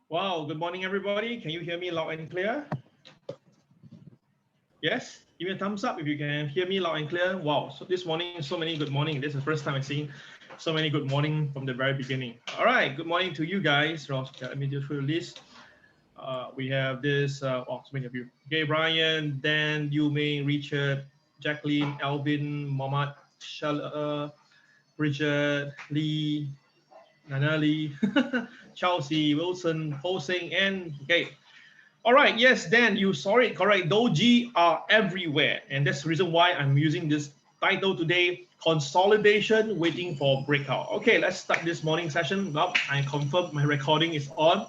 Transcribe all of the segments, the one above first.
Wow, good morning, everybody. Can you hear me loud and clear? Yes? Give me a thumbs up if you can hear me loud and clear. Wow, so this morning, so many good morning. This is the first time I've seen so many good morning from the very beginning. All right, good morning to you guys. Let me just through the list. We have this, so many of you. Okay, Brian, Dan, Yu Ming, Richard, Jacqueline, Alvin, Mohammed, Bridget, Lee, Nanali, Chelsea, Wilson, Ho Sing, and okay. All right, yes, Dan, you saw it correct. Doji are everywhere, and that's the reason why I'm using this title today, Consolidation Waiting for Breakout. Okay, let's start this morning session. Now, I confirm my recording is on.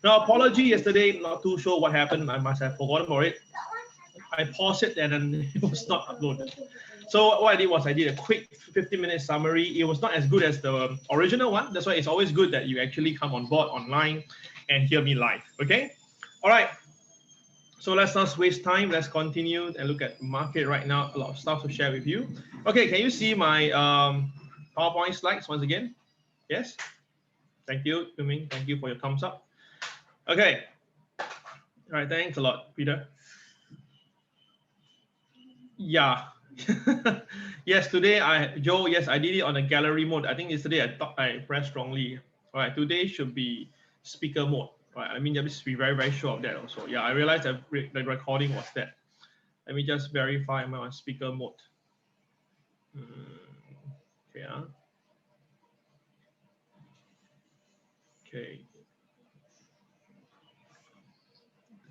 Now, apology yesterday, not too sure what happened. I must have forgotten about it. I paused it and then it was not uploaded. So what I did was I did a quick 15-minute summary. It was not as good as the original one. That's why it's always good that you actually come on board online and hear me live, okay? All right, so let's not waste time. Let's continue and look at market right now. A lot of stuff to share with you. Okay, can you see my PowerPoint slides once again? Yes? Thank you, Yuming. Thank you for your thumbs up. Okay. All right, thanks a lot, Peter. Yeah. Yes, today Joe, yes, I did it on a gallery mode. I think yesterday I thought I pressed wrongly. All right, today should be speaker mode. Right, I mean, just be very, very sure of that also. Yeah, I realized that the recording was that. Let me just verify I'm on speaker mode. Okay. Okay.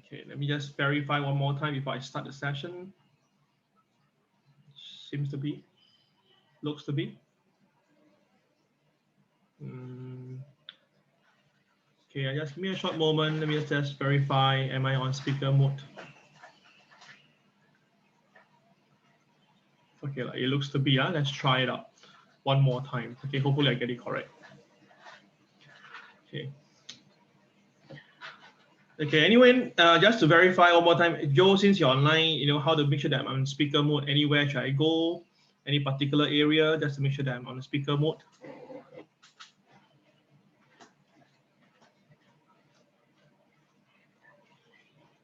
Okay, let me just verify one more time before I start the session. Seems to be. Looks to be. Okay, just give me a short moment. Let me just verify, am I on speaker mode? Okay, it looks to be. Let's try it out one more time. Okay, hopefully I get it correct. Okay. Okay, anyway, just to verify one more time, Joe, since you're online, you know how to make sure that I'm on speaker mode anywhere. Should I go any particular area just to make sure that I'm on the speaker mode?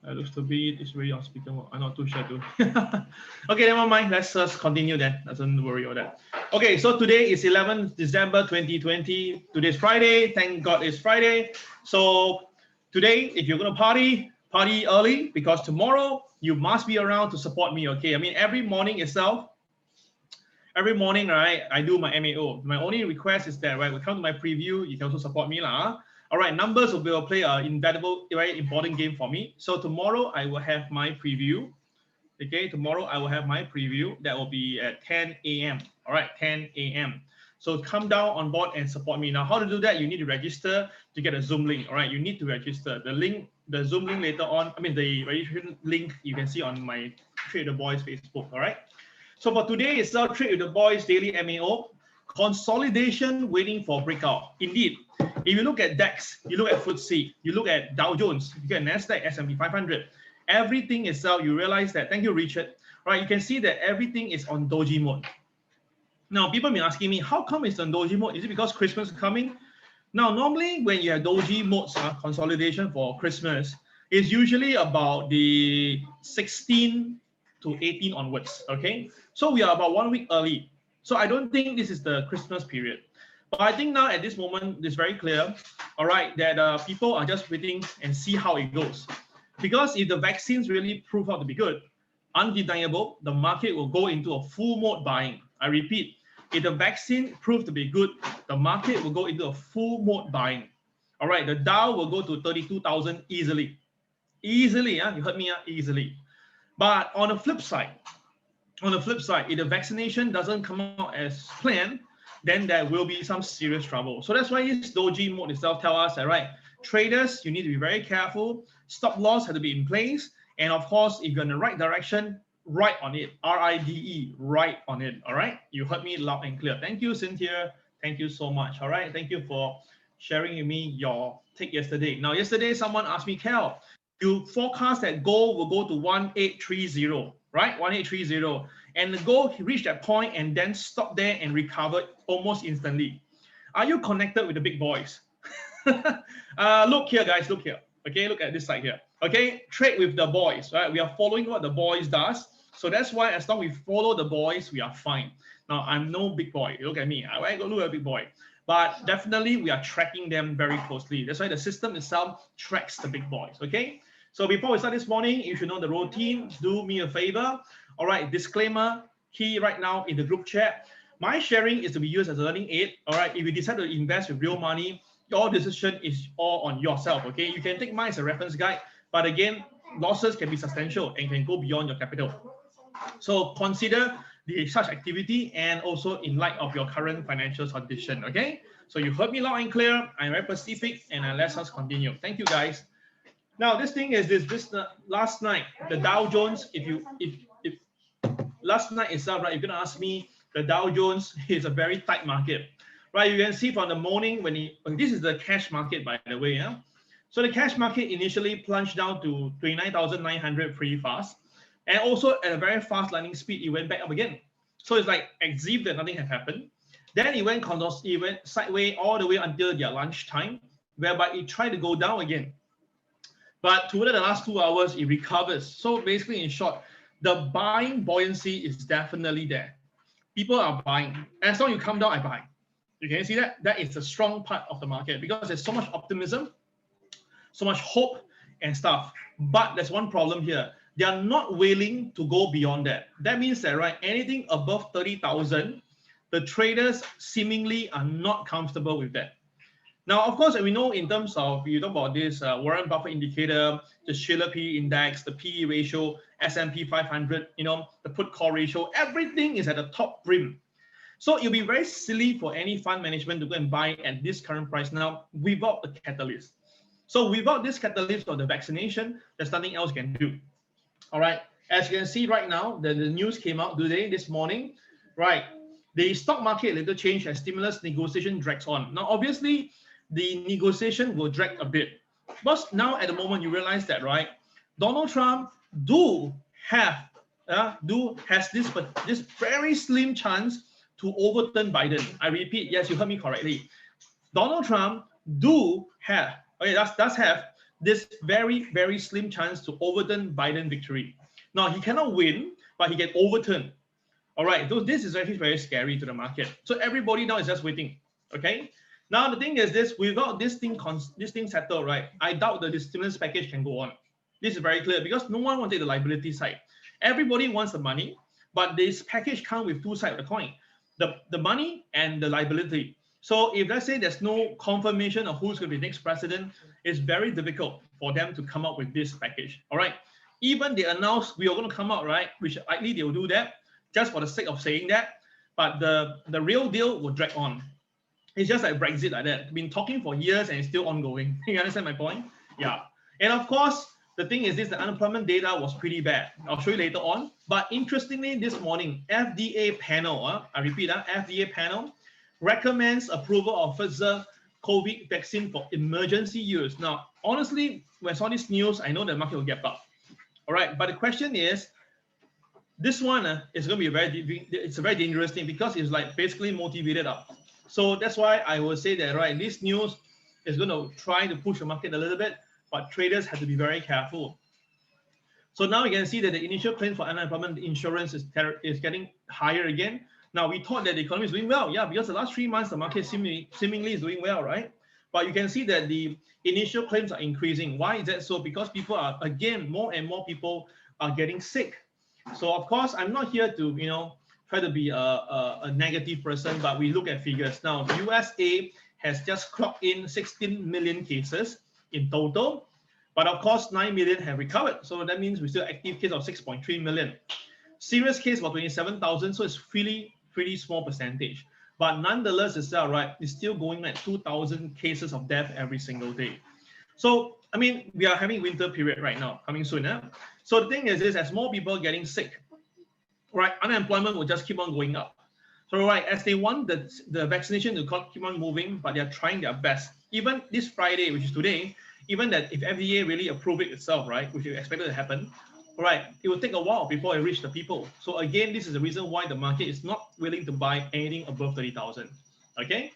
Looks to be it's really on speaker mode. I'm not too sure too. Okay, never mind. Let's just continue then. Doesn't worry about that. Okay, so today is 11th December 2020. Today's Friday. Thank God it's Friday. So today, if you're gonna party early, because tomorrow you must be around to support me. Okay, I mean every morning itself. Every morning, right, I do my MAO. My only request is that, right, we come to my preview, you can also support me lah. All right, numbers will play an invaluable, very important game for me. So tomorrow I will have my preview. Okay, tomorrow I will have my preview. That will be at 10 a.m. All right, 10 a.m. So come down on board and support me. Now, how to do that? You need to register to get a Zoom link. All right, you need to register. The link, the Zoom link later on, I mean the registration link you can see on my Trade the Boys Facebook. All right. So for today, it's our Trade with the Boys daily MAO. Consolidation waiting for breakout. Indeed, if you look at DAX, you look at FTSE, you look at Dow Jones, you get Nasdaq, S&P 500, everything itself, you realize that, thank you, Richard, right? You can see that everything is on doji mode. Now, people have been asking me, how come it's on doji mode? Is it because Christmas is coming? Now, normally when you have doji modes, consolidation for Christmas, it's usually about the 16 to 18 onwards, okay? So we are about 1 week early. So I don't think this is the Christmas period. But I think now at this moment, it's very clear, all right, that people are just waiting and see how it goes. Because if the vaccines really prove out to be good, undeniable, the market will go into a full mode buying. I repeat, if the vaccine proved to be good, the market will go into a full mode buying. All right, the Dow will go to 32,000 easily. Easily, you heard me, easily. But on the flip side, if the vaccination doesn't come out as planned, then there will be some serious trouble. So that's why this doji mode itself tells us that, right, traders, you need to be very careful. Stop loss have to be in place. And of course, if you're in the right direction, right on it, R-I-D-E, right on it, all right? You heard me loud and clear. Thank you, Cynthia. Thank you so much, all right? Thank you for sharing with me your take yesterday. Now, yesterday, someone asked me, Kel, you forecast that gold will go to 1830, right? 1830. And the gold reached that point and then stopped there and recovered almost instantly. Are you connected with the big boys? Look here, guys, look here. Okay, look at this side here. Okay, trade with the boys, right? We are following what the boys does. So that's why as long as we follow the boys, we are fine. Now, I'm no big boy. Look at me. I go look at a big boy. But definitely, we are tracking them very closely. That's why the system itself tracks the big boys, okay? So before we start this morning, you should know the routine. Do me a favor. All right, disclaimer, key right now in the group chat. My sharing is to be used as a learning aid. All right, if you decide to invest with real money, your decision is all on yourself, okay? You can take mine as a reference guide, but again, losses can be substantial and can go beyond your capital. So consider such activity and also in light of your current financial condition, okay? So you heard me loud and clear. I'm very specific, and let us continue. Thank you, guys. Now, this thing is this last night, the Dow Jones, if last night itself, right, you're gonna ask me, the Dow Jones is a very tight market, right? You can see from the morning this is the cash market, by the way, yeah? So the cash market initially plunged down to 29,900 pretty fast. And also at a very fast lightning speed, it went back up again. So it's like as if that nothing had happened. Then it went sideways all the way until their lunchtime, whereby it tried to go down again. But toward the last 2 hours, it recovers. So basically, in short, the buying buoyancy is definitely there. People are buying. As long as you come down, I buy. You can see that? That is a strong part of the market because there's so much optimism, so much hope and stuff. But there's one problem here. They are not willing to go beyond that. That means that, right, anything above 30,000, the traders seemingly are not comfortable with that. Now, of course, we know in terms of, you talk about this Warren Buffett indicator, the Shiller P index, the PE ratio, S&P 500, you know, the put call ratio, everything is at the top brim. So it'll be very silly for any fund management to go and buy at this current price now without the catalyst. So without this catalyst of the vaccination, there's nothing else can do. All right, as you can see right now, the news came out today, this morning, right? The stock market little change as stimulus negotiation drags on. Now, obviously, the negotiation will drag a bit. But now at the moment, you realize that, right? Donald Trump has this very slim chance to overturn Biden. I repeat, yes, you heard me correctly. Donald Trump does have this very, very slim chance to overturn Biden victory. Now, he cannot win, but he can overturn. All right, so this is actually very scary to the market. So everybody now is just waiting, okay? Now, the thing is this, without this thing settled, right, I doubt that the stimulus package can go on. This is very clear because no one wants to take the liability side. Everybody wants the money, but this package comes with two sides of the coin, the money and the liability. So if let's say there's no confirmation of who's going to be next president, it's very difficult for them to come up with this package. All right. Even they announced we are going to come out, right, which likely they will do that just for the sake of saying that. But the real deal will drag on. It's just like Brexit like that. Been talking for years and it's still ongoing. You understand my point? Yeah. And of course, the thing is this, the unemployment data was pretty bad. I'll show you later on. But interestingly, this morning, FDA panel, I repeat, FDA panel, recommends approval of Pfizer COVID vaccine for emergency use. Now, honestly, when I saw this news, I know the market will get up. All right, but the question is, this one is going to be it's a very dangerous thing because it's like basically motivated up. So that's why I will say that, right, this news is going to try to push the market a little bit, but traders have to be very careful. So now you can see that the initial claim for unemployment insurance is getting higher again. Now, we thought that the economy is doing well. Yeah, because the last 3 months, the market seemingly is doing well, right? But you can see that the initial claims are increasing. Why is that so? Because people are, again, more and more people are getting sick. So, of course, I'm not here to, you know, try to be a negative person, but we look at figures. Now, USA has just clocked in 16 million cases in total. But, of course, 9 million have recovered. So that means we still active case of 6.3 million. Serious case about 27,000. So it's really pretty small percentage, but nonetheless, right, it's still going at 2,000 cases of death every single day. So, I mean, we are having winter period right now, coming soon. So the thing is this, as more people are getting sick, right, unemployment will just keep on going up. So, right, as they want the vaccination to keep on moving, but they're trying their best. Even this Friday, which is today, even that if FDA really approve it itself, right, which is expected to happen, all right, it will take a while before it reach the people. So again, this is the reason why the market is not willing to buy anything above 30,000. Okay.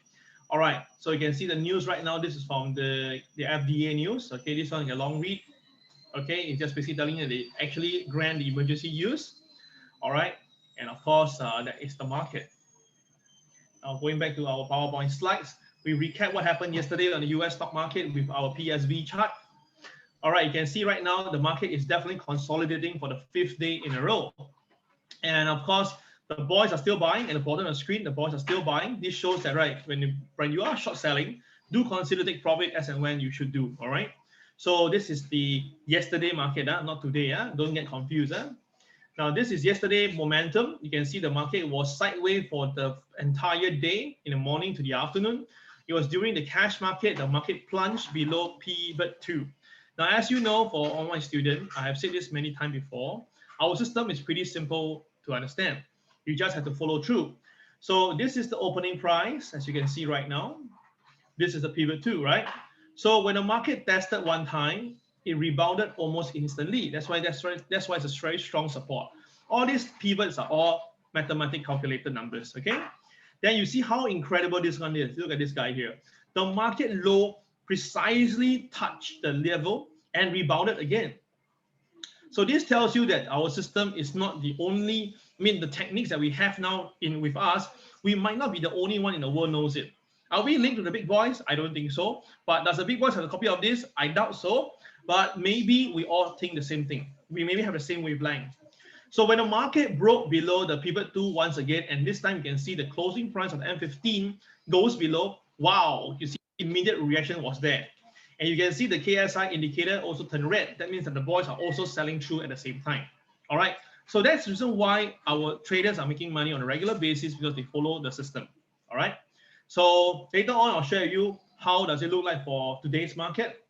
All right. So you can see the news right now. This is from the FDA news. Okay. This one is a long read. Okay. It's just basically telling you they actually grant the emergency use. All right. And of course, that is the market. Now going back to our PowerPoint slides, we recap what happened yesterday on the US stock market with our PSV chart. All right, you can see right now the market is definitely consolidating for the 5th day in a row. And of course, the boys are still buying. At the bottom of the screen, the boys are still buying. This shows that, right, when you are short selling, do consider take profit as and when you should do. All right. So this is the yesterday market, not today. Don't get confused. Now, this is yesterday momentum. You can see the market was sideways for the entire day, in the morning to the afternoon. It was during the cash market, the market plunged below pivot 2. Now, as you know, for all my students, I have said this many times before, our system is pretty simple to understand. You just have to follow through. So this is the opening price, as you can see right now. This is the pivot 2, right? So when the market tested one time, it rebounded almost instantly. That's why it's a very strong support. All these pivots are all mathematical calculated numbers, okay? Then you see how incredible this one is. Look at this guy here. The market low precisely touched the level and rebounded again. So this tells you that our system is not the only, the techniques that we have now with us, we might not be the only one in the world knows it. Are we linked to the big boys? I don't think so. But does the big boys have a copy of this? I doubt so. But maybe we all think the same thing. We maybe have the same wavelength. So when the market broke below the pivot 2 once again, and this time you can see the closing price of M15 goes below, wow, you see immediate reaction was there. And you can see the KSI indicator also turned red. That means that the boys are also selling through at the same time. All right. So that's the reason why our traders are making money on a regular basis, because they follow the system. All right. So later on, I'll share with you how does it look like for today's market.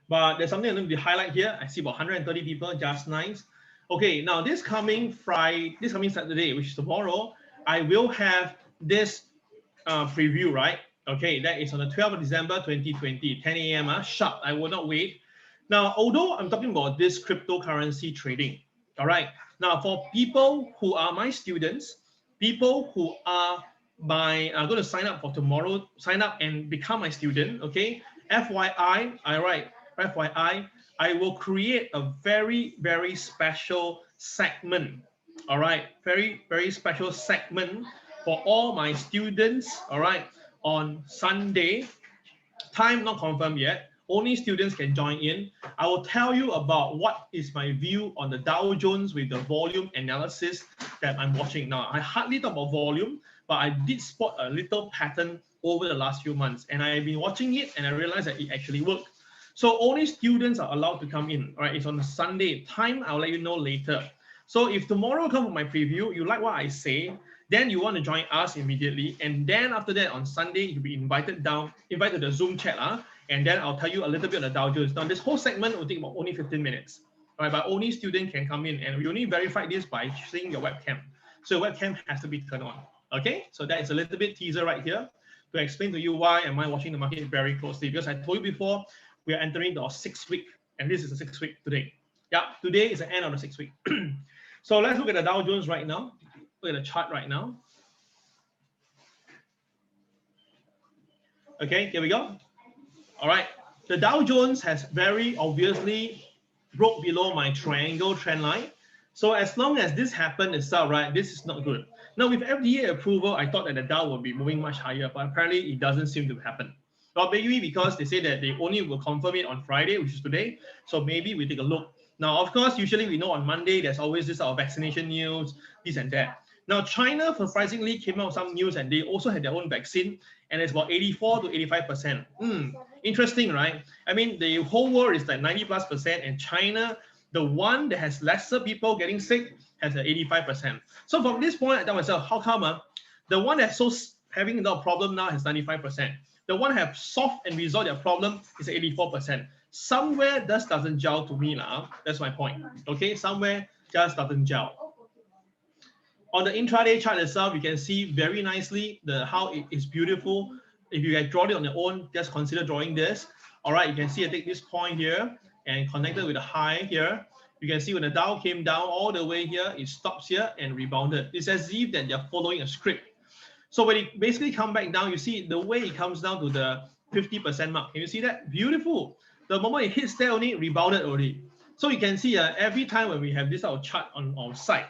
But there's something I'm going to highlight here. I see about 130 people, just nice. Okay, now this coming Saturday, which is tomorrow, I will have this preview, right? Okay, that is on the 12th of December 2020, 10 a.m. Sharp. I will not wait. Now, although I'm talking about this cryptocurrency trading, all right. Now, for people who are my students, people who are going to sign up for tomorrow, sign up and become my student. Okay, FYI, FYI, I will create a very, very special segment. All right, very, very special segment for all my students. All right, on Sunday, time not confirmed yet. Only students can join in. I will tell you about what is my view on the Dow Jones with the volume analysis that I'm watching now. I hardly talk about volume, but I did spot a little pattern over the last few months, and I've been watching it, and I realized that it actually worked. So only students are allowed to come in. All right, it's on a Sunday. Time, I'll let you know later. So if tomorrow comes for my preview, you like what I say, then you want to join us immediately. And then after that, on Sunday, you'll be invited to the Zoom chat. And then I'll tell you a little bit of the Dow Jones. Now, this whole segment will take about only 15 minutes. All right, but only student can come in. And we only verify this by seeing your webcam. So your webcam has to be turned on. Okay, so that is a little bit teaser right here to explain to you why am I watching the market very closely. Because I told you before, we are entering the 6th week. And this is the 6th week today. Yeah, today is the end of the 6th week. So let's look at the Dow Jones right now. Look at the chart right now. Okay, here we go. All right, the Dow Jones has very obviously broke below my triangle trend line. So as long as this happened itself, right, this is not good. Now with FDA approval, I thought that the Dow would be moving much higher, but apparently it doesn't seem to happen. Well, maybe because they say that they only will confirm it on Friday, which is today. So maybe we take a look. Now, of course, usually we know on Monday, there's always this vaccination news, this and that. Now, China surprisingly came out with some news, and they also had their own vaccine, and it's about 84 to 85%. Interesting, right? I mean, the whole world is like 90+%, and China, the one that has lesser people getting sick, has 85%. So from this point, I tell myself, how come the one that's having the problem now has 95%? The one that have solved and resolved their problem is 84%. Somewhere this doesn't gel to me. That's my point. Okay, somewhere just doesn't gel. On the intraday chart itself, you can see very nicely how it is beautiful. If you had drawn it on your own, just consider drawing this. All right, you can see I take this point here and connected with the high here. You can see when the Dow came down all the way here, it stops here and rebounded. It's as if that they're following a script. So when it basically come back down, you see the way it comes down to the 50% mark. Can you see that? Beautiful. The moment it hits there only, rebounded already. So you can see every time when we have this our chart on our site,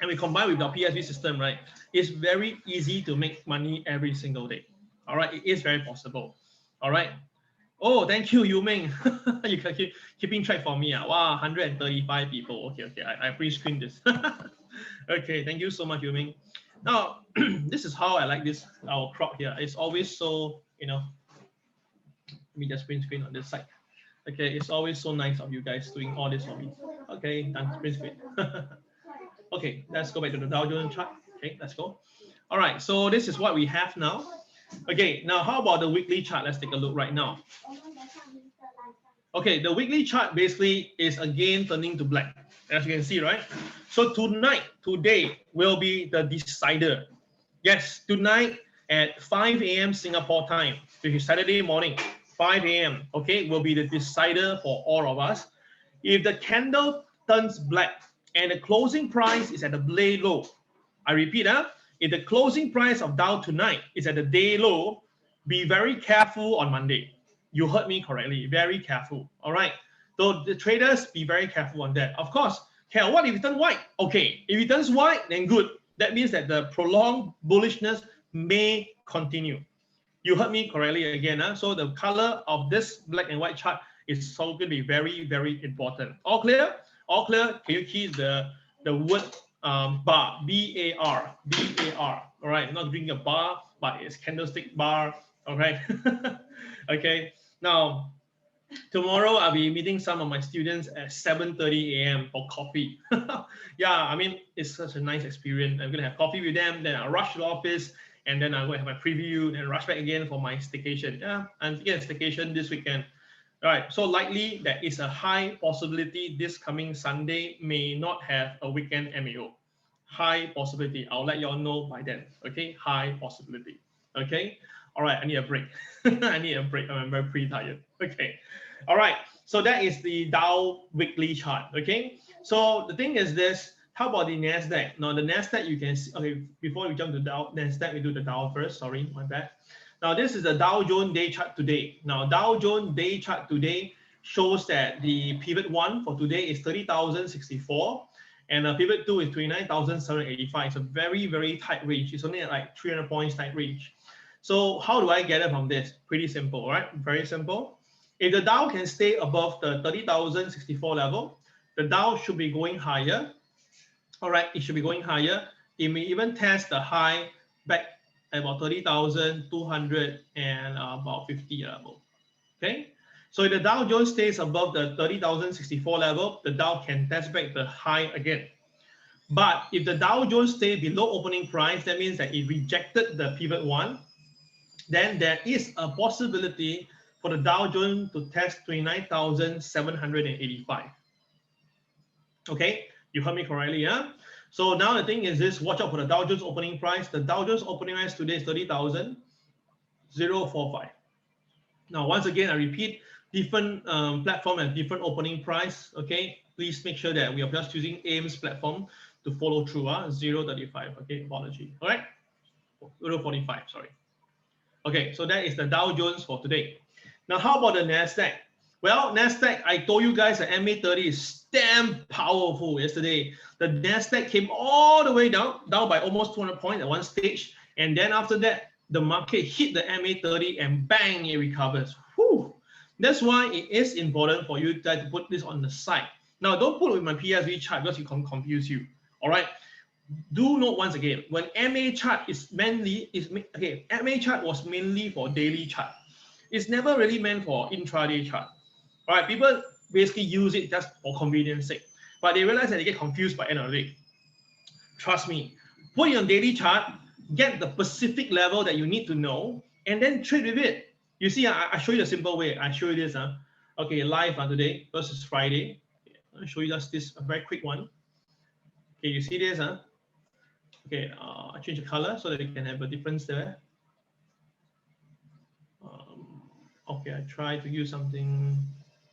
and we combine with our PSV system, right? It's very easy to make money every single day. All right, it is very possible. All right. Oh, thank you, Yu Ming. You can keeping track for me. Wow, 135 people. Okay, I pre-screened this. Okay, thank you so much, Yu Ming. Now, this is how I like this, our crowd here. It's always so, let me just print screen on this side. Okay, it's always so nice of you guys doing all this for me. Okay, done, print screen. Okay, let's go back to the Dow Jones chart. Okay, let's go. All right, so this is what we have now. Okay, now how about the weekly chart? Let's take a look right now. Okay, the weekly chart basically is again turning to black, as you can see, right? So today will be the decider. Yes, tonight at 5 a.m. Singapore time, which is Saturday morning, 5 a.m., okay, will be the decider for all of us. If the candle turns black and the closing price is at the day low, I repeat, if the closing price of Dow tonight is at the day low, be very careful on Monday. You heard me correctly, very careful. All right. So the traders, be very careful on that. Of course, okay, what if it turns white? Okay, if it turns white, then good. That means that the prolonged bullishness may continue. You heard me correctly again. So the color of this black and white chart is so going to be very, very important. All clear? All clear? Can you key the word bar, B-A-R, B-A-R. All right, not drinking a bar, but it's candlestick bar. All right. Okay. Now, tomorrow I'll be meeting some of my students at 7:30 a.m. for coffee. Yeah, I mean, it's such a nice experience. I'm going to have coffee with them, then I'll rush to the office, and then I'm going to have my preview and rush back again for my staycation. Yeah, I'm taking a staycation this weekend. All right, so likely there is a high possibility this coming Sunday may not have a weekend MAO. High possibility. I'll let y'all know by then. Okay, high possibility. Okay, all right, I need a break. I need a break. I'm very pretty tired. Okay, all right. So that is the Dow weekly chart. Okay, so the thing is this. How about the Nasdaq? Now the Nasdaq you can see. Okay, before we jump to Dow Nasdaq, we do the Dow first. Sorry, my bad. Now this is the Dow Jones Day Chart today. Now Dow Jones Day Chart today shows that the pivot 1 for today is 30,064 and pivot 2 is 29,785. It's a very, very tight range. It's only at like 300 points tight range. So how do I get it from this? Pretty simple, right? Very simple. If the Dow can stay above the 30,064 level, the Dow should be going higher. All right, it should be going higher. It may even test the high back about 30,200 and about 50 level. Okay, so if the Dow Jones stays above the 30,064 level, the Dow can test back the high again. But if the Dow Jones stays below opening price, that means that it rejected the pivot 1. Then there is a possibility for the Dow Jones to test 29,785. Okay, you heard me correctly, yeah? So now the thing is this, watch out for the Dow Jones opening price. The Dow Jones opening price today is 30,045. Now, once again, I repeat, different platform and different opening price, okay? Please make sure that we are just using AIM's platform to follow through, 0.35, okay, apology, all right? 0.45, sorry. Okay, so that is the Dow Jones for today. Now, how about the Nasdaq? Well, Nasdaq, I told you guys the MA30 is damn powerful yesterday. The Nasdaq came all the way down by almost 200 points at one stage. And then after that, the market hit the MA30 and bang, it recovers. Whew. That's why it is important for you guys to put this on the side. Now, don't put it with my PSV chart because it can confuse you. All right. Do note once again, when MA chart is MA chart was mainly for daily chart. It's never really meant for intraday chart. All right, people basically use it just for convenience sake, but they realize that they get confused by end of the day. Trust me, put it on daily chart, get the specific level that you need to know, and then trade with it. You see, I show you a simple way. I show you this. Okay, live today versus Friday. I'll show you just this, a very quick one. Okay, you see this? Okay, I change the color so that you can have a difference there. Okay, I try to use something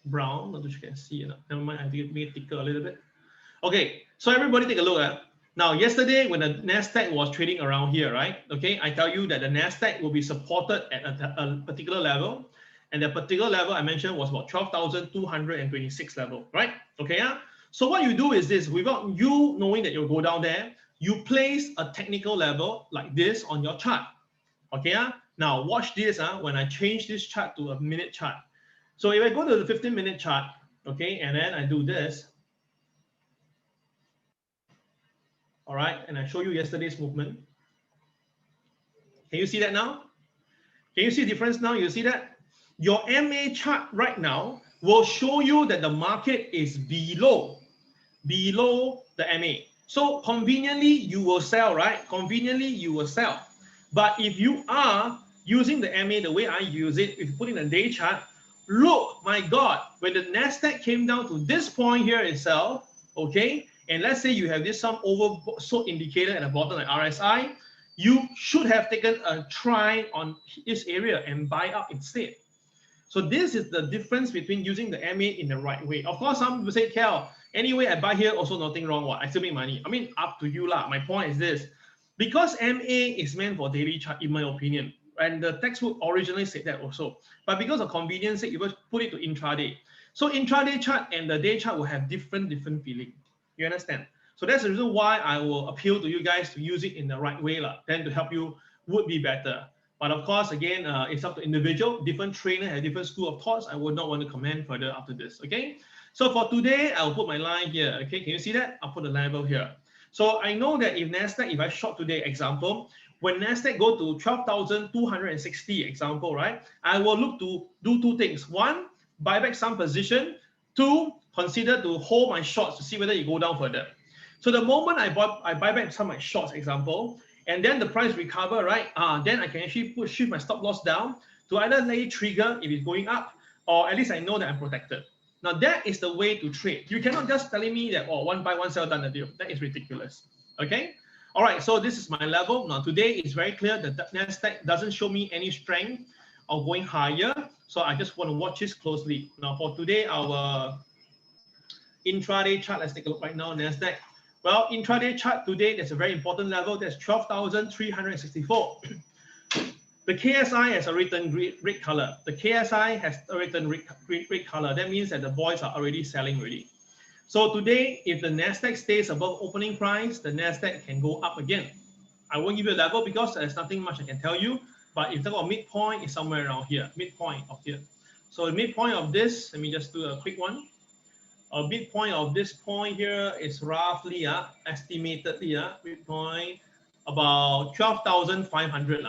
brown, not that you can see. Never mind, I have to make it thicker a little bit. Okay, so everybody take a look at. Now, yesterday when the Nasdaq was trading around here, right? Okay, I tell you that the Nasdaq will be supported at a particular level, and the particular level I mentioned was about 12,226 level, right? Okay, yeah. So what you do is this: without you knowing that you'll go down there, you place a technical level like this on your chart. Okay, yeah. Now watch this. When I change this chart to a minute chart. So if I go to the 15-minute chart, okay, and then I do this. All right, and I show you yesterday's movement. Can you see that now? Can you see the difference now? You see that? Your MA chart right now will show you that the market is below the MA. So conveniently, you will sell, right? Conveniently, you will sell. But if you are using the MA the way I use it, if you put in a day chart, look, my God, when the Nasdaq came down to this point here itself, okay, and let's say you have this some oversold indicator at the bottom like RSI, you should have taken a try on this area and buy up instead. So this is the difference between using the MA in the right way. Of course, some people say, Kel, anyway, I buy here, also nothing wrong. What? I still make money. I mean, up to you lah. My point is this. Because MA is meant for daily chart, in my opinion, and the textbook originally said that also. But because of convenience sake, you put it to intraday. So intraday chart and the day chart will have different feeling. You understand? So that's the reason why I will appeal to you guys to use it in the right way lah. Then to help you would be better. But of course, again, it's up to individual. Different trainer have different school of thoughts. I would not want to comment further after this. Okay. So for today, I'll put my line here. Okay. Can you see that? I'll put the level here. So I know that if Nasdaq, if I short today, example, when Nasdaq go to 12,260, example, right? I will look to do two things. One, buy back some position. Two, consider to hold my shorts to see whether you go down further. So the moment I buy back some of my shorts, example, and then the price recover, right? Then I can actually shift my stop loss down to either lay trigger if it's going up, or at least I know that I'm protected. Now that is the way to trade. You cannot just telling me that, oh, one buy, one sell, done the deal. That is ridiculous. Okay. All right. So this is my level. Now today it's very clear that the Nasdaq doesn't show me any strength of going higher. So I just want to watch this closely. Now for today, our intraday chart. Let's take a look right now. Nasdaq. Well, intraday chart today, there's a very important level. That's 12,364. The KSI has already turned red color. The KSI has already turned red color. That means that the boys are already selling already. So today, if the Nasdaq stays above opening price, the Nasdaq can go up again. I won't give you a level because there's nothing much I can tell you. But if you talk about midpoint, it's somewhere around here. Midpoint of here. So the midpoint of this, let me just do a quick one. A midpoint of this point here is roughly estimatedly midpoint about 12,500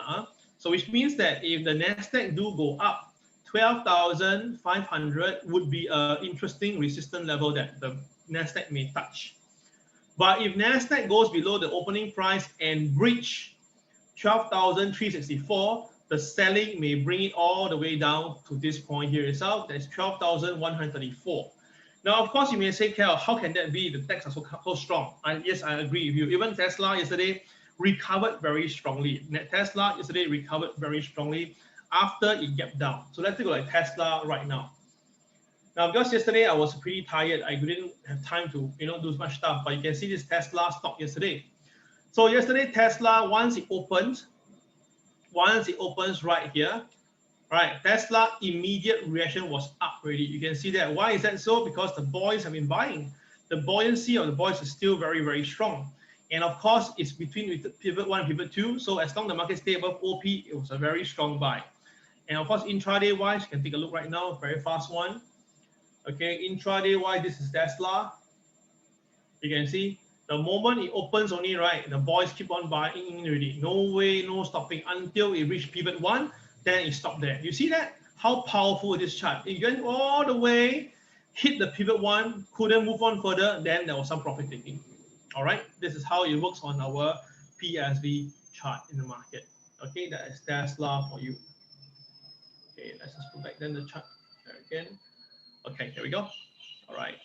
so which means that if the Nasdaq do go up, 12,500 would be an interesting resistance level that the Nasdaq may touch. But if Nasdaq goes below the opening price and breach 12,364, the selling may bring it all the way down to this point here itself. That's 12,134. Now, of course, you may say, Kel, how can that be? The techs are so strong. Yes, I agree with you. Even Tesla yesterday recovered very strongly. Tesla yesterday recovered very strongly after it gapped down. So let's take a look at Tesla right now. Now, because yesterday I was pretty tired, I didn't have time to do much stuff. But you can see this Tesla stock yesterday. So yesterday Tesla, once it opens right here. All right, Tesla immediate reaction was up already. You can see that. Why is that so? Because the boys have been buying. The buoyancy of the boys is still very, very strong. And of course, it's between pivot 1 and pivot 2. So as long as the market stay above OP, it was a very strong buy. And of course, intraday wise, you can take a look right now, very fast one. Okay, intraday wise, this is Tesla. You can see the moment it opens only, right, the boys keep on buying already. No way, no stopping until it reached pivot 1. Then it stopped there. You see that? How powerful this chart. It went all the way, hit the pivot 1, couldn't move on further, then there was some profit taking. All right, this is how it works on our PSV chart in the market. Okay, that is Tesla for you. Okay, let's just go back then the chart there again. Okay, here we go. All right.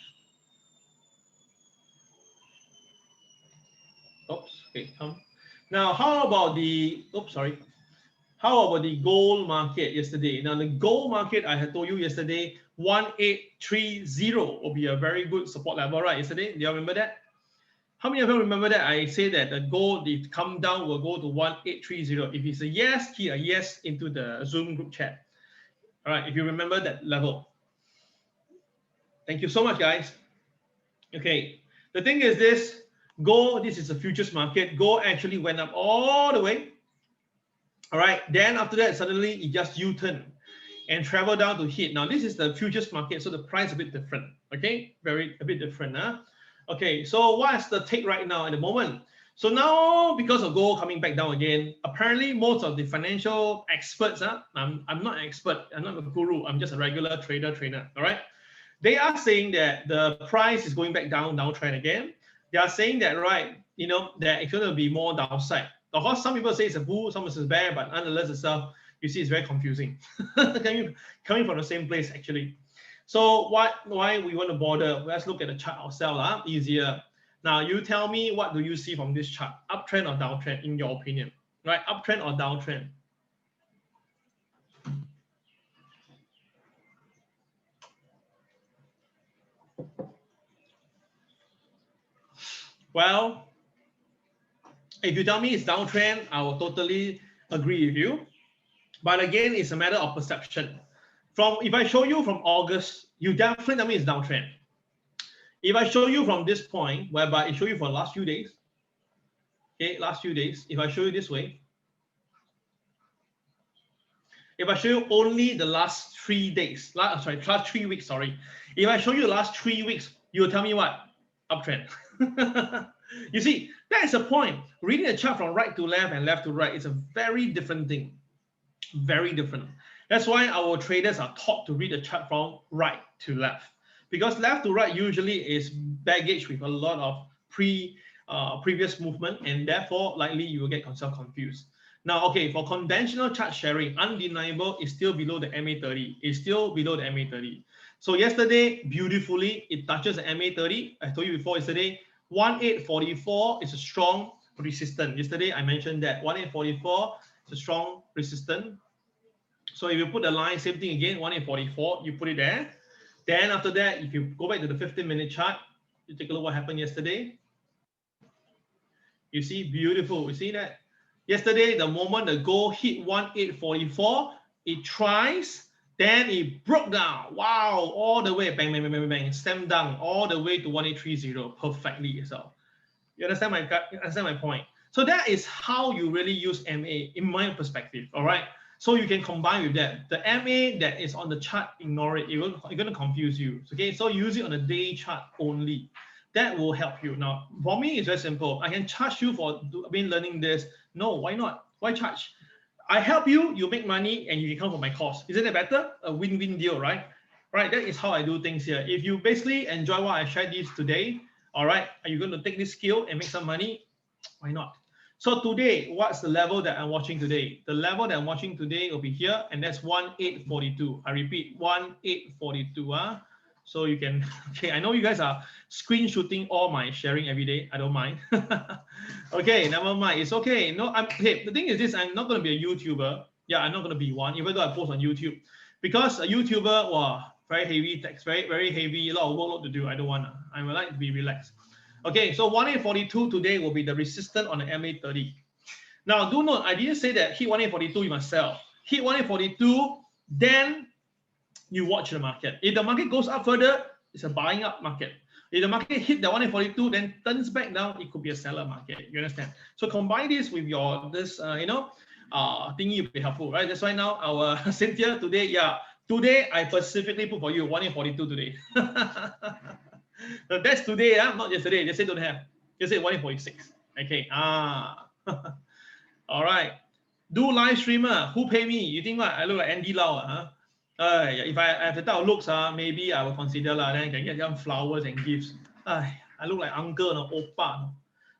Oops, okay, come. Now, how about the, oops, sorry. How about the gold market yesterday? Now, the gold market, I had told you yesterday, 1830 will be a very good support level, right? Yesterday, do you remember that? How many of you remember that I say that the gold, if come down, will go to 1830? If it's a yes, key a yes into the Zoom group chat. All right, if you remember that level. Thank you so much, guys. Okay, the thing is this, gold, this is a futures market. Gold actually went up all the way. All right, then after that, suddenly it just U-turn and travel down to hit. Now, this is the futures market, so the price is a bit different. Okay, a bit different. Huh? Okay, so what's the take right now at the moment? So now, because of gold coming back down again, apparently most of the financial experts, I'm not an expert, I'm not a guru, I'm just a regular trader, all right? They are saying that the price is going back down, downtrend again. They are saying that, right, you know, that it's going to be more downside. Of course, some people say it's a bull, some say it's bear, but nonetheless itself, you see it's very confusing. coming from the same place, actually. So why we want to bother? Let's look at the chart ourselves, easier. Now, you tell me, what do you see from this chart? Uptrend or downtrend, in your opinion? Right, uptrend or downtrend? Well, if you tell me it's downtrend, I will totally agree with you. But again, it's a matter of perception. If I show you from August, you definitely tell me it's downtrend. If I show you from this point, whereby I show you for the last few days, okay, last few days, if I show you this way, if I show you only the last 3 days, last 3 weeks, sorry. If I show you the last 3 weeks, you'll tell me what? Uptrend. You see, that is the point. Reading a chart from right to left and left to right is a very different thing. Very different. That's why our traders are taught to read the chart from right to left. Because left to right usually is baggage with a lot of previous movement, and therefore likely you will get yourself confused. Now, okay, for conventional chart sharing, undeniable is still below the MA30. It's still below the MA30. So yesterday, beautifully, it touches the MA30. I told you before yesterday, 1844 is a strong resistance. Yesterday, I mentioned that 1844 is a strong resistance. So if you put the line, same thing again, 1844, you put it there. Then after that, if you go back to the 15-minute chart, you take a look what happened yesterday. You see, beautiful. You see that? Yesterday, the moment the gold hit 1844, it tries, then it broke down. Wow, all the way, bang, bang, bang, bang, bang, stemmed down all the way to 1830 perfectly yourself. You understand my point? So that is how you really use MA in my perspective, all right? So you can combine with that. The MA that is on the chart, ignore it. It's going to confuse you, okay? So use it on a day chart only. That will help you. Now, for me, it's very simple. I can charge you for learning this. No, why not? Why charge? I help you, you make money, and you can come for my course. Isn't it better? A win-win deal, right? Right, that is how I do things here. If you basically enjoy what I shared this today, all right, are you going to take this skill and make some money? Why not? So today, what's the level that I'm watching today? The level that I'm watching today will be here, and that's 1842. I repeat, 1842. So you can, okay, I know you guys are screenshotting all my sharing every day. I don't mind. Okay, never mind. It's okay. No, hey, the thing is this, I'm not going to be a YouTuber. Yeah, I'm not going to be one, even though I post on YouTube. Because a YouTuber, wow, very heavy text, very, very heavy, a lot of work to do. I don't want to. I would like to be relaxed. Okay, so 1842 today will be the resistance on the MA30. Now, do note, I didn't say that hit 1842, you must sell. Hit 1842, then you watch the market. If the market goes up further, it's a buying up market. If the market hit the 1842, then turns back down, it could be a seller market. You understand? So combine this with your thingy will be helpful, right? That's why now our Cynthia today, yeah, today I specifically put for you 1842 today. So that's today, not yesterday. Yesterday don't have. Yesterday 1846. Okay. All right. Do live streamer. Who pay me? You think what? I look like Andy Lau, if I have the type of looks, maybe I will consider then I can get some flowers and gifts. I look like uncle and oppa.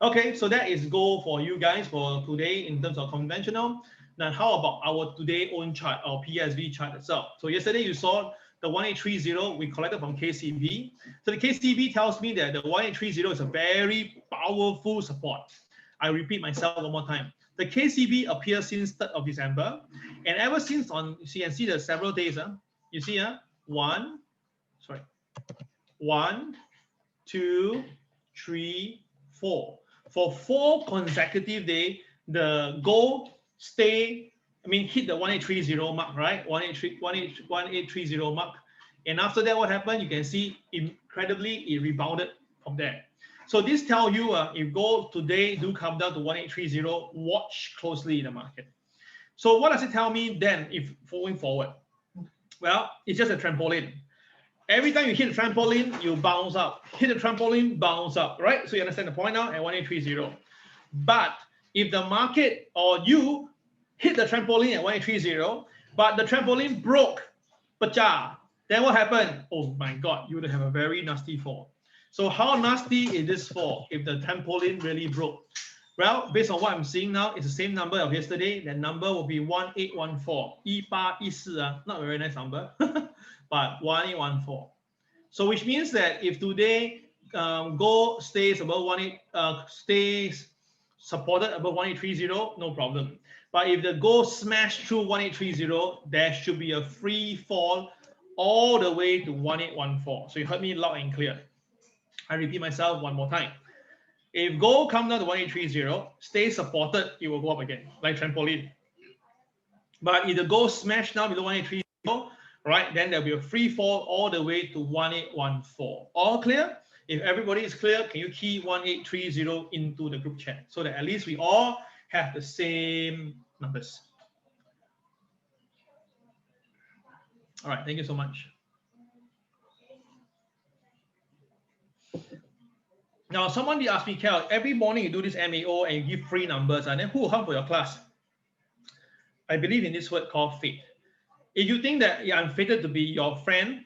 Okay, so that is goal for you guys for today in terms of conventional. Now, how about our today own chart, our PSV chart itself? So yesterday you saw the 1830 we collected from KCB. So the KCB tells me that the 1830 is a very powerful support. I repeat myself one more time. The KCB appears since 3rd of December, and ever since on, you can see the several days. You see, 1, 2, 3, 4. For 4 consecutive days, the gold hit the 1830 mark, right? 1830 mark. And after that, what happened? You can see incredibly it rebounded from there. So this tells you if gold today do come down to 1830, watch closely in the market. So what does it tell me then if going forward? Well, it's just a trampoline. Every time you hit the trampoline, you bounce up. Hit the trampoline, bounce up, right? So you understand the point now at 1830. But if the market or you hit the trampoline at 1830, but the trampoline broke, then what happened? Oh my God, you would have a very nasty fall. So how nasty is this fall if the trampoline really broke? Well, based on what I'm seeing now, it's the same number of yesterday. That number will be 1814. Not a very nice number, but 1814. So which means that if today gold stays above stays supported above 1830, no problem. But if the gold smash through 1830, there should be a free fall all the way to 1814. So you heard me loud and clear. I repeat myself one more time. If gold comes down to 1830, stay supported, it will go up again, like trampoline. But if the gold smash down below 1830, right, then there'll be a free fall all the way to 1814. All clear? If everybody is clear, can you key 1830 into the group chat so that at least we all have the same numbers? All right, thank you so much. Now, someone did ask me, Kel, every morning you do this MAO and you give free numbers, and then who will come for your class? I believe in this word called fate. If you think that I'm fated to be your friend,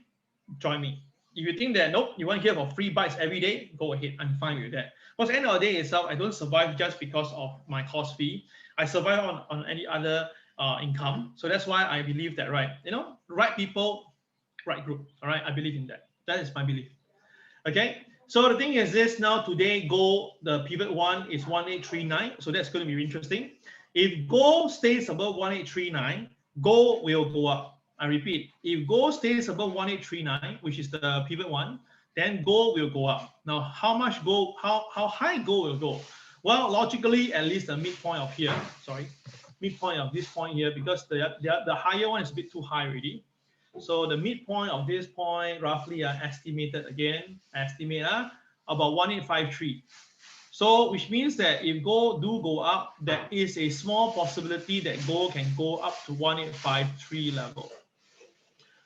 join me. If you think that, nope, you want to hear for free bites every day, go ahead. I'm fine with that. Because at the end of the day itself, I don't survive just because of my course fee. I survive on any other income. So that's why I believe that, right? Right people, right group. All right, I believe in that. That is my belief. Okay. So the thing is this now, today gold, the pivot one is 1839. So that's going to be interesting. If gold stays above 1839, gold will go up. I repeat, if gold stays above 1839, which is the pivot one, then gold will go up. Now, how much gold, how high gold will go? Well, logically, at least the midpoint of here, midpoint of this point here, because the higher one is a bit too high already. So the midpoint of this point roughly estimated about 1853. So which means that if gold do go up, there is a small possibility that gold can go up to 1853 level.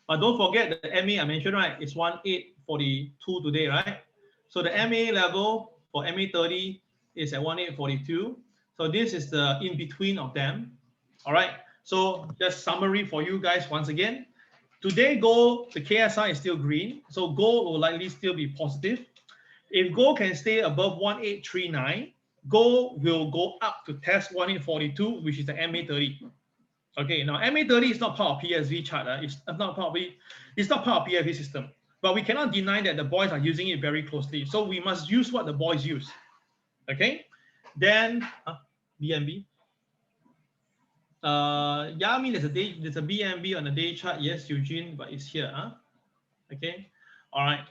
But don't forget the MA I mentioned, right? It's 1842 today, right? So the MA level for MA30 is at 1842. So this is the in between of them. All right. So just summary for you guys once again. Today, gold, the KSI is still green, so gold will likely still be positive. If gold can stay above 1839, gold will go up to test 1842, which is the MA30. Okay, now MA30 is not part of PSV chart. It's not part of PSV system, but we cannot deny that the boys are using it very closely. So we must use what the boys use. Okay, then BNB. Yeah, I mean there's a BNB on the day chart. Yes, Eugene, but it's here. Okay, all right.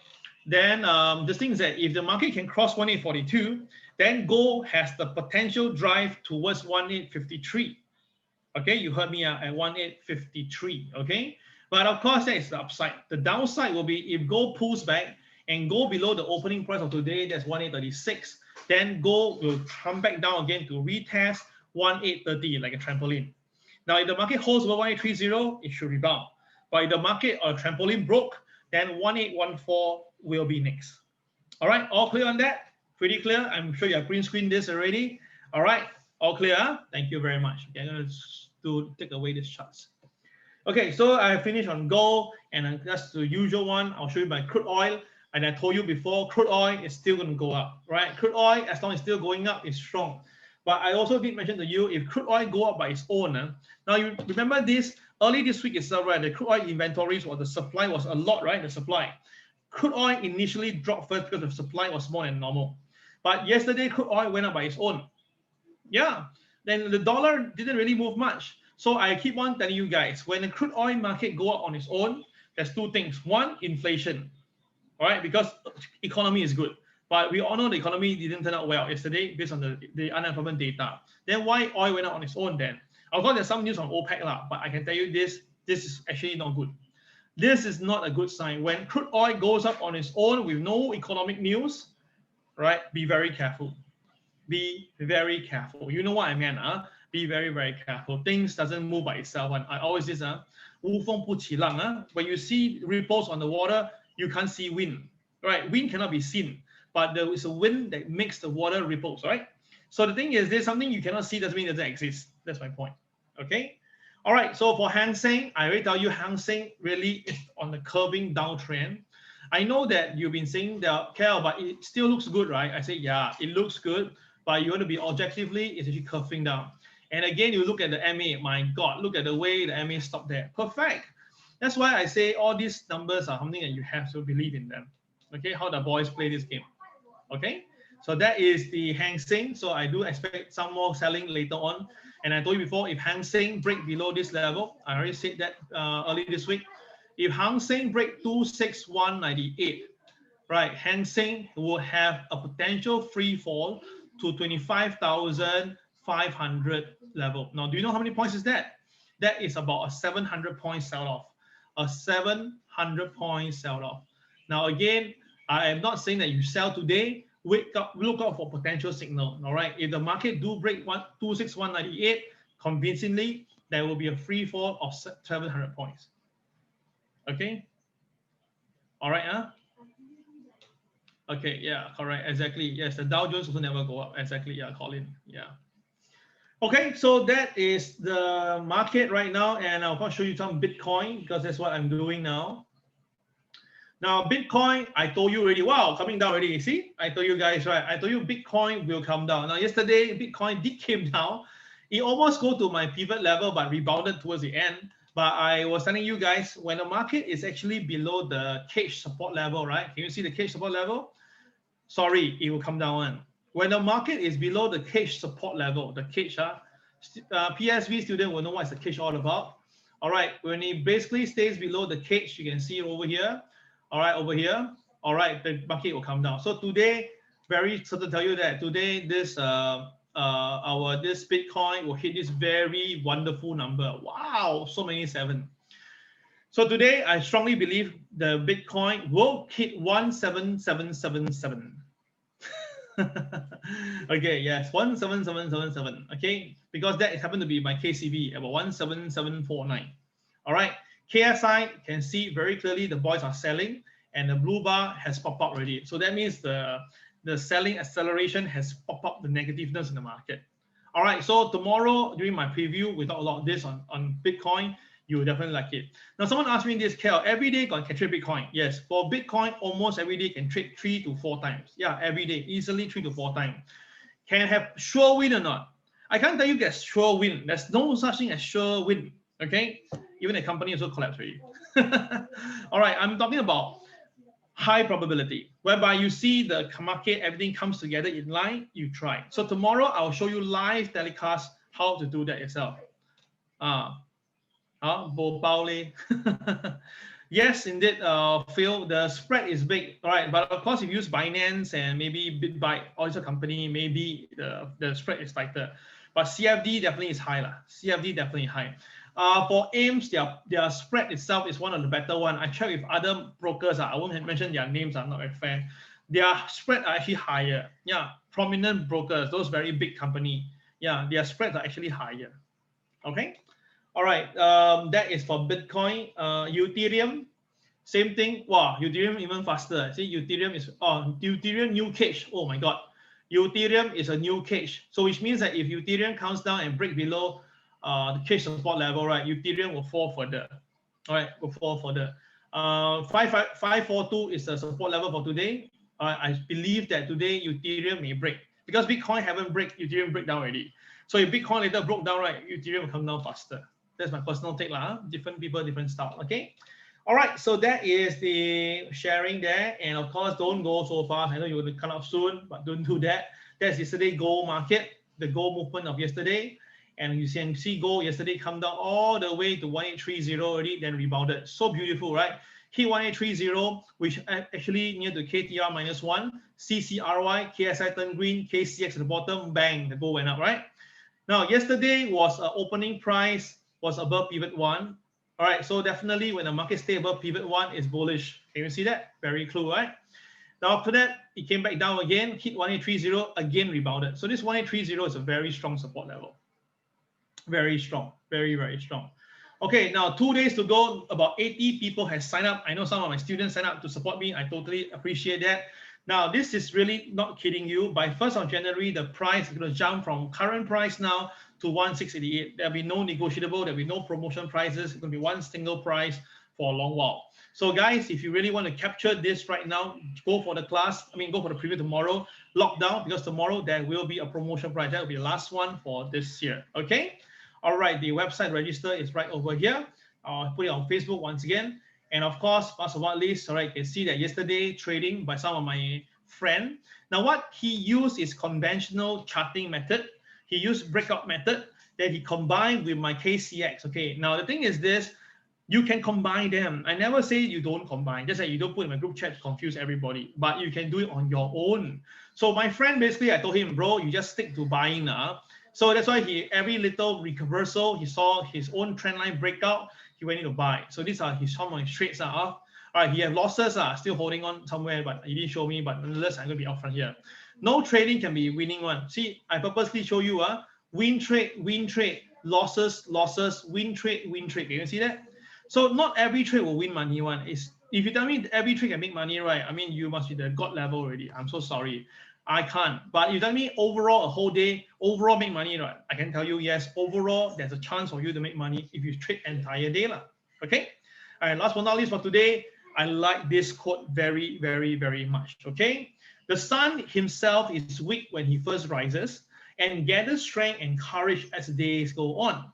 Then the thing is that if the market can cross 1842, then gold has the potential drive towards 1853. Okay, you heard me at 1853. Okay, but of course that is the upside. The downside will be if gold pulls back and go below the opening price of today, that's 1836. Then gold will come back down again to retest 1830 like a trampoline. Now, if the market holds over 1830, it should rebound. But if the market or trampoline broke, then 1814 will be next. All right, all clear on that? Pretty clear. I'm sure you have green screen this already. All right, all clear. Huh? Thank you very much. Okay, I'm going to take away these charts. Okay, so I finished on gold, and that's the usual one. I'll show you my crude oil. And I told you before, crude oil is still going to go up, right? Crude oil, as long as it's still going up, is strong. But I also did mention to you, if crude oil go up by its own, now you remember this, early this week itself, right? The crude oil inventories or the supply was a lot, right? The supply. Crude oil initially dropped first because the supply was more than normal. But yesterday, crude oil went up by its own. Yeah. then the dollar didn't really move much. So I keep on telling you guys, when the crude oil market go up on its own, there's two things. One, inflation, all right, because economy is good. But we all know the economy didn't turn out well yesterday based on the unemployment data. Then why oil went up on its own then? Of course, there's some news on OPEC, but I can tell you this is actually not good. This is not a good sign. When crude oil goes up on its own with no economic news, right, be very careful. Be very careful. You know what I meant, Be very, very careful. Things doesn't move by itself. And I always say, 无风不起浪, When you see ripples on the water, you can't see wind, right? Wind cannot be seen, but there is a wind that makes the water ripples, right? So the thing is, there's something you cannot see doesn't mean it doesn't exist. That's my point, okay? All right, so for Hang Seng, I already tell you Hang Seng really is on the curving downtrend. I know that you've been saying that, Kel, but it still looks good, right? I say, yeah, it looks good, but you want to be objectively, it's actually curving down. And again, you look at the MA, my God, look at the way the MA stopped there. Perfect. That's why I say all these numbers are something that you have to believe in them. Okay, how the boys play this game. Okay, so that is the Hang Seng. So I do expect some more selling later on. And I told you before, if Hang Seng break below this level, I already said that early this week. If Hang Seng break 26198, right, Hang Seng will have a potential free fall to 25,500 level. Now, do you know how many points is that? That is about a 700 point sell-off. A 700 point sell-off. Now, again, I am not saying that you sell today. Wake up, look out for potential signal. All right. If the market do break 26198 convincingly, there will be a free fall of 700 points. Okay. All right. Okay. Yeah. Correct. Exactly. Yes. The Dow Jones also never go up. Exactly. Yeah. Colin. Yeah. Okay, so that is the market right now, and I'll show you some Bitcoin because that's what I'm doing now. Now, Bitcoin, I told you already, wow, coming down already. See, I told you guys, right? I told you Bitcoin will come down. Now, yesterday, Bitcoin did came down. It almost go to my pivot level, but rebounded towards the end. But I was telling you guys, when the market is actually below the cage support level, right? Can you see the cage support level? Sorry, it will come down. When the market is below the cage support level, the cage, PSV student will know what's the cage all about. All right, when it basically stays below the cage, you can see over here. All right, over here. All right, the market will come down. So today, very certain tell you that today this this Bitcoin will hit this very wonderful number. Wow, so many 7. So today, I strongly believe the Bitcoin will hit 17777. Okay, yes, 17777. Okay, because that happened to be my KCV about 17749. All right, KSI can see very clearly the boys are selling, and the blue bar has popped up already. So that means the selling acceleration has popped up the negativeness in the market. All right, so tomorrow during my preview, we talk a lot of this on Bitcoin. You will definitely like it. Now, someone asked me this, Kel, every day can trade Bitcoin? Yes, for Bitcoin, almost every day can trade 3 to 4 times. Yeah, every day, easily 3 to 4 times. Can have sure win or not? I can't tell you get sure win. There's no such thing as sure win, okay? Even the company also collapsed already. All right, I'm talking about high probability, whereby you see the market, everything comes together in line, you try. So tomorrow, I'll show you live telecast how to do that yourself. Yes, indeed, Phil, the spread is big, all right. But of course, if you use Binance and maybe BitByte, also company, maybe the spread is tighter. But CFD definitely is high. CFD definitely high. For AIMS, their spread itself is one of the better one. I checked with other brokers. I won't mention their names. I'm not a fan. Their spread are actually higher. Yeah, prominent brokers, those very big company. Yeah, their spreads are actually higher. Okay. All right, that is for Bitcoin. Ethereum, same thing. Wow, Ethereum even faster. See, Ethereum is Ethereum new cage. Oh my God, Ethereum is a new cage. So which means that if Ethereum comes down and break below the cage support level, right, Ethereum will fall further. All right, will fall further. 542 is the support level for today. I believe that today Ethereum may break because Bitcoin haven't break. Ethereum break down already. So if Bitcoin later broke down, right, Ethereum will come down faster. That's my personal take, different people, different style. Okay. All right. So that is the sharing there. And of course, don't go so fast. I know you will come up soon, but don't do that. That's yesterday gold market. the gold movement of yesterday. And you can see gold yesterday come down all the way to 1830 already, then rebounded. So beautiful, right? Hit 1830, which actually near to KTR -1, CCRY, KSI turned green, KCX at the bottom, bang, the gold went up, right? Now, yesterday was opening price was above pivot 1. All right, so definitely when the market stay above pivot 1, it's bullish. Can you see that? Very cool, right? Now, after that, it came back down again, hit 1830, again rebounded. So this 1830 is a very strong support level. Very strong, very, very strong. Okay, now 2 days to go, about 80 people have signed up. I know some of my students signed up to support me. I totally appreciate that. Now, this is really not kidding you. By 1st of January, the price is going to jump from current price now to 1688. There'll be no negotiable, there'll be no promotion prices. It's going to be one single price for a long while. So guys, if you really want to capture this right now, go for the class. Go for the preview tomorrow, lock down, because tomorrow there will be a promotion price. That will be the last one for this year, okay? All right, the website register is right over here. I'll put it on Facebook once again. And of course, last but not least, all right, you can see that yesterday trading by some of my friend. Now, what he used is conventional charting method. He used breakout method that he combined with my KCX. Okay, now the thing is this, you can combine them. I never say you don't combine, just that you don't put in my group chat to confuse everybody, but you can do it on your own. So my friend, basically, I told him, bro, you just stick to buying now. So that's why every little reversal, he saw his own trend line breakout, he went in to buy. So these are some of his trades. All right, he have losses, still holding on somewhere, but he didn't show me, but nonetheless, I'm going to be upfront here. No trading can be winning one. See, I purposely show you, win trade, losses, win trade. Can you see that? So not every trade will win money one. If you tell me every trade can make money, right, you must be the God level already. I'm so sorry. I can't. But you tell me overall, a whole day, overall make money, right? I can tell you, yes, overall, there's a chance for you to make money if you trade entire day. Okay? All right, last but not least for today, I like this quote very, very, very much. Okay? The sun himself is weak when he first rises and gathers strength and courage as the days go on.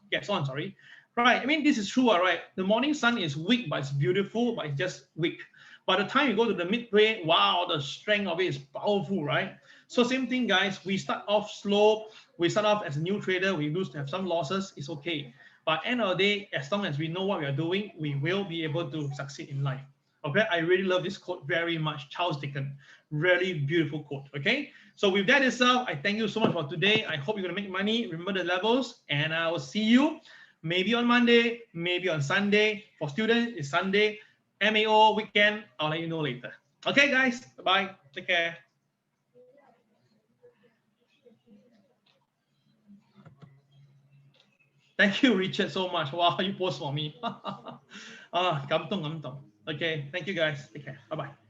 Right, this is true, right? The morning sun is weak, but it's beautiful, but it's just weak. By the time you go to the midway, wow, the strength of it is powerful, right? So same thing, guys. We start off slow. We start off as a new trader. We have some losses. It's okay. But end of the day, as long as we know what we are doing, we will be able to succeed in life. Okay, I really love this quote very much. Charles Dickens, really beautiful quote. Okay, so with that itself, I thank you so much for today. I hope you're gonna make money. Remember the levels, and I will see you maybe on Monday, maybe on Sunday. For students, it's Sunday. MAO weekend, I'll let you know later. Okay, guys, bye. Take care. Thank you, Richard, so much. Wow, you post for me. Kamtong. Okay, thank you, guys. Take care. Bye-bye.